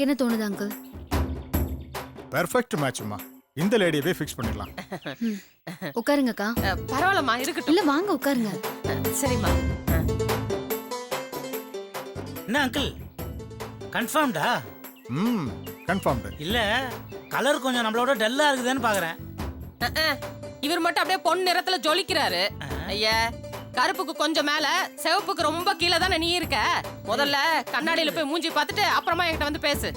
உங்களுக்கு என்ன தோணுது அங்கிள்? பெர்ஃபெக்ட் மேட்ச்மா. இந்த லேடியவே ஃபிக்ஸ் பண்ணிடலாம். உட்காருங்கக்கா. பரவாயில்லம்மா, இருக்கட்டும். இல்ல வாங்க உட்காருங்க. சரிம்மா. என்ன அங்கிள், கன்ஃபார்ம்டா? கன்ஃபார்ம்டு. இல்ல கலர் கொஞ்சம் நம்மளோட டல்லா இருக்குதுன்னு பாக்குறேன். இவர் மட்டும் அப்படியே பொன் நிறத்துல ஜொலிக்கிறாரு. ஐயா, கருப்புக்கு கொஞ்சம் மேல, சிவப்புக்கு ரொம்ப கீழே தானே நீ இருக்க. முதல்ல கண்ணாடியில போய் மூஞ்சி பார்த்துட்டு அப்புறமா என்கிட்ட வந்து பேசு.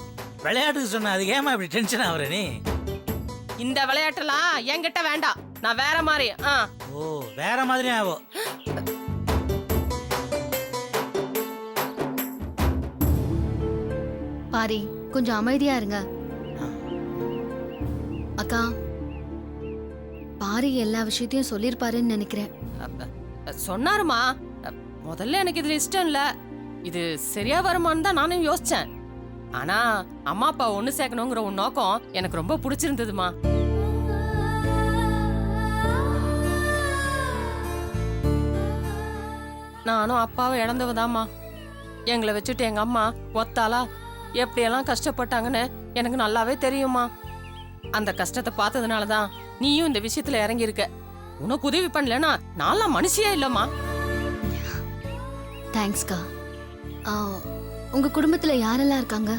விளையாட்டுக்கு சொன்ன, அதுக்கு ஏமா இப்படி டென்ஷன் ஆகுற நீ? இந்த விளையாட்டுலாம் என்கிட்ட வேண்டாம். நான் வேற மாதிரி. ஓ, வேற மாதிரி ஆகும். பாரி, கொஞ்சம் அமைதியா இருங்க. அக்கா, பாரி எல்லா விஷயத்தையும் சொல்லிருப்பாருன்னு நினைக்கிறேன். சொன்னாருமா. முதல்ல எனக்கு இதுல இஷ்டம் இல்ல. இது சரியா வருமான்னு தான் நானும் யோசிச்சேன். ஆனா அம்மா அப்பா ஒண்ணு சேர்க்கணுங்கிற உன் நோக்கம் எனக்கு ரொம்ப பிடிச்சிருந்ததுமா. நானும் அப்பாவை இழந்தவதாம்மா. எங்களை வச்சுட்டு எங்க அம்மா ஒத்தாளா எப்படியெல்லாம் கஷ்டப்பட்டாங்கன்னு எனக்கு நல்லாவே தெரியுமா. அந்த கஷ்டத்தை பார்த்ததுனாலதான் நீயும் இந்த விஷயத்துல இறங்கி இருக்க. உனக்கு உதவி பண்ணலன்னா நான்லாம் மனுஷியே இல்லம்மா. தேங்க்ஸ்க்கா. உங்க குடும்பத்துல யாரெல்லாம் இருக்காங்க?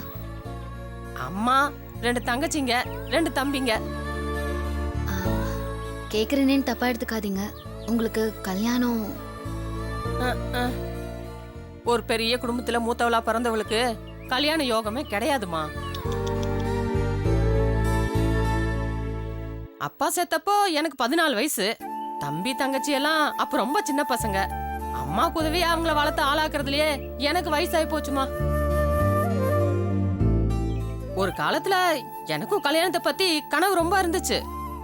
அம்மா, 2 தங்கச்சிங்க, 2 தம்பிங்க. கேக்குறேன்னு தப்பா எடுத்துக்காதீங்க. உங்களுக்கு கல்யாணம்? ஒரு பெரிய குடும்பத்துல மூத்தவளா பிறந்தவளுக்கு கல்யாண யோகமே கிடையாதுமா. அப்பா செத்தப்போ எனக்கு 14 வயசு. தம்பி தங்கச்சி எல்லாம் அப்ப ரொம்ப சின்ன பசங்க. அம்மா உதவி அவங்கள வளர்த்து ஆளாக்குறதுலயே எனக்கு வயசாகி போச்சுமா. ஒரு காலத்துல எனக்கும் கல்யாணத்தை பத்தி கனவு ரொம்ப இருந்துச்சு.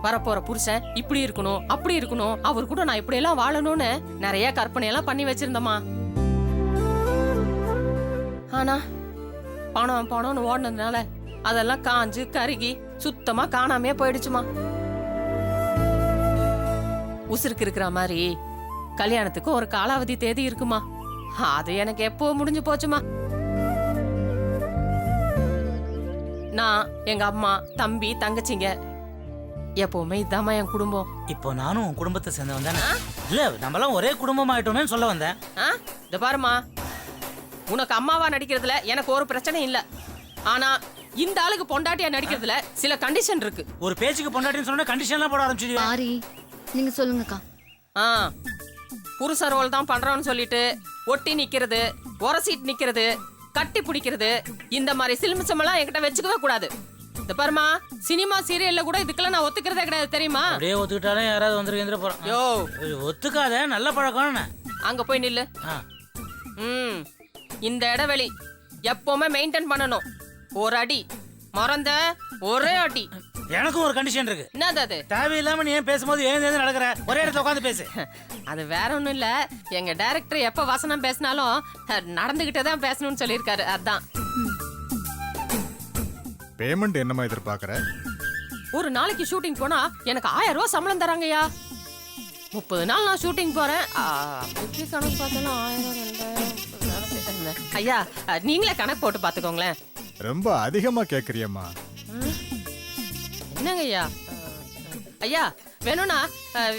வரப்போற புருஷன் இப்படி இருக்கணும், அப்படி இருக்கணும், அவர் கூட நான் இப்படி எல்லாம் வாழணும்னு நிறைய கற்பனை எல்லாம் பண்ணி வச்சிருந்தமா. ஆனா பணம் பணம்னு ஓடினதுனால அதெல்லாம் காஞ்சு கருகி சுத்தமா காணாமே போயிடுச்சுமா. உசுருக்கு இருக்கிற மாதிரி கல்யாணத்துக்கு ஒரு காலாவதி தேதி இருக்குமா. அது எனக்கு எப்போ முடிஞ்சு போச்சுமா. நான், எங்க அம்மா, தம்பி தங்கச்சிங்க எப்பவுமே இதாம்மா என் குடும்பம். இப்போ நானும் உன் குடும்பத்தை சேர்ந்தவன் தானே? இல்ல, நம்மளாம் ஒரே குடும்பம் ஆயிட்டோமேன்னு சொல்ல வந்தேன். இந்த பாருமா, உனக்கு அம்மாவா நடிக்கிறதுல எனக்கு ஒரு பிரச்சனை இல்ல. ஆனா இந்த ஆளுக்கு பொண்டாட்டியா நடிக்கிறதுல சில கண்டிஷன் இருக்கு. ஒரு பேச்சுக்கு பொண்டாட்டின்னு சொன்னா கண்டிஷன்லாம் போட ஆரம்பிச்சிடுவா. பாரி, நீங்க சொல்லுங்கக்கா. புருஷ ரோல் தான் பண்றோம்னு சொல்லிட்டு ஒட்டி நிக்கிறது, உரசிட்டு நிக்கிறது, கட்டி பிடிக்கிறது, இந்த மாதிரி சிலுமிச்சமெல்லாம் என்கிட்ட வச்சுக்கவே கூடாது. இந்த பாருமா, சினிமா சீரியல்ல கூட இதுக்கெல்லாம் நான் ஒத்துக்கிறதே கிடையாது, தெரியுமா? அப்படியே ஒத்துக்கிட்டாலும் யாராவது வந்துருக்கிற போறோம். யோ, ஒத்துக்காத, நல்ல பழக்கம். அங்க போய் நில்லு. இந்த இடைவெளி எப்பவுமே மெயின்டைன் பண்ணணும். ஒரு அடி மறந்த ஒரே அடி. எனக்கும் ஒரு கண்டிஷன் இருக்கு. என்னது அது? தேவையில்லாம நீ ஏன் பேசும்போது ஏன் நடக்கிற? ஒரே இடத்துல உட்காந்து பேசு. அது வேற ஒண்ணும் இல்ல. எங்க டைரக்டர் எப்ப வசனம் பேசினாலும் நடந்துகிட்டே தான் பேசணும்னு சொல்லியிருக்காரு. அதான். பேமெண்ட் என்னமா எதிர்பார்க்கற? ஒரு நாளைக்கு ஷூட்டிங் போனா எனக்கு 1000 ரூபாய் சம்பளம் தராங்கய்யா. 30 நாள் நான் ஷூட்டிங் போறேன். கணக்கு பார்த்தாலும் 1000, 2000. ஐயா, நீங்களே கணக்கு போட்டு பாத்துக்கோங்களேன். ரொம்ப அதிகமா கேக்குறியம்மா. என்னங்க ஐயா? ஐயா, வேணும்னா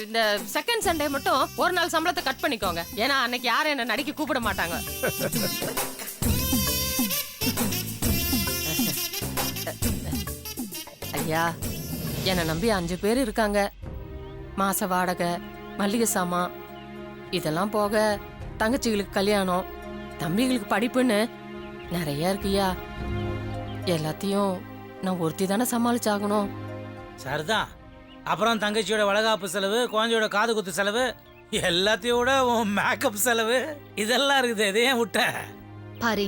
இந்த செகண்ட் சண்டே மட்டும் ஒரு நாள் சம்பளத்தை கட் பண்ணிக்கோங்க. ஏன்னா அன்னைக்கு யாரும் என்ன நடிக்க கூப்பிட மாட்டாங்க. ஐயா, என்னை நம்பி 5 பேர் இருக்காங்க. மாச வாடகை, மல்லிகை சாமான், இதெல்லாம் போக தங்கச்சிகளுக்கு கல்யாணம், தம்பிகளுக்கு படிப்புன்னு நிறைய இருக்குயா. எல்லாத்தையும் நான் ஒருத்தி தானே சமாளிச்சாகணும். சரிதான். அப்புறம் தங்கச்சியோட வளகாப்பு செலவு, குழந்தையோட காது குத்து செலவு, எல்லாத்தையோட மேக்கப் செலவு, இதெல்லாம் இருக்குது. எதையே விட்ட பாரி.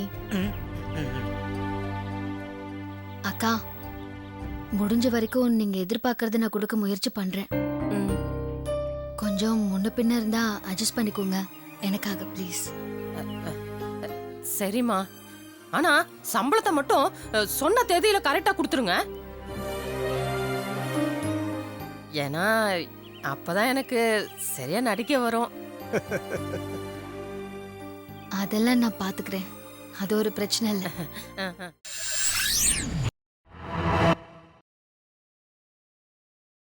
அக்கா, முடிஞ்ச வரைக்கும் நீங்க எதிர்பார்க்கறத நான் கொடுக்க முயற்சி பண்றேன். கொஞ்சம் முன்ன பின்ன இருந்தா அட்ஜஸ்ட் பண்ணிக்கோங்க எனக்காக, ப்ளீஸ். சரிம்மா, ஆனா சம்பளத்தை மட்டும் சொன்ன தேதியில கரெக்டா கொடுத்துருங்க. ஏன்னா அப்பதான் எனக்கு சரியா நடிக்க வரும். அதெல்லாம் நான் பாத்துக்கிறேன். அது ஒரு பிரச்சனை இல்லை.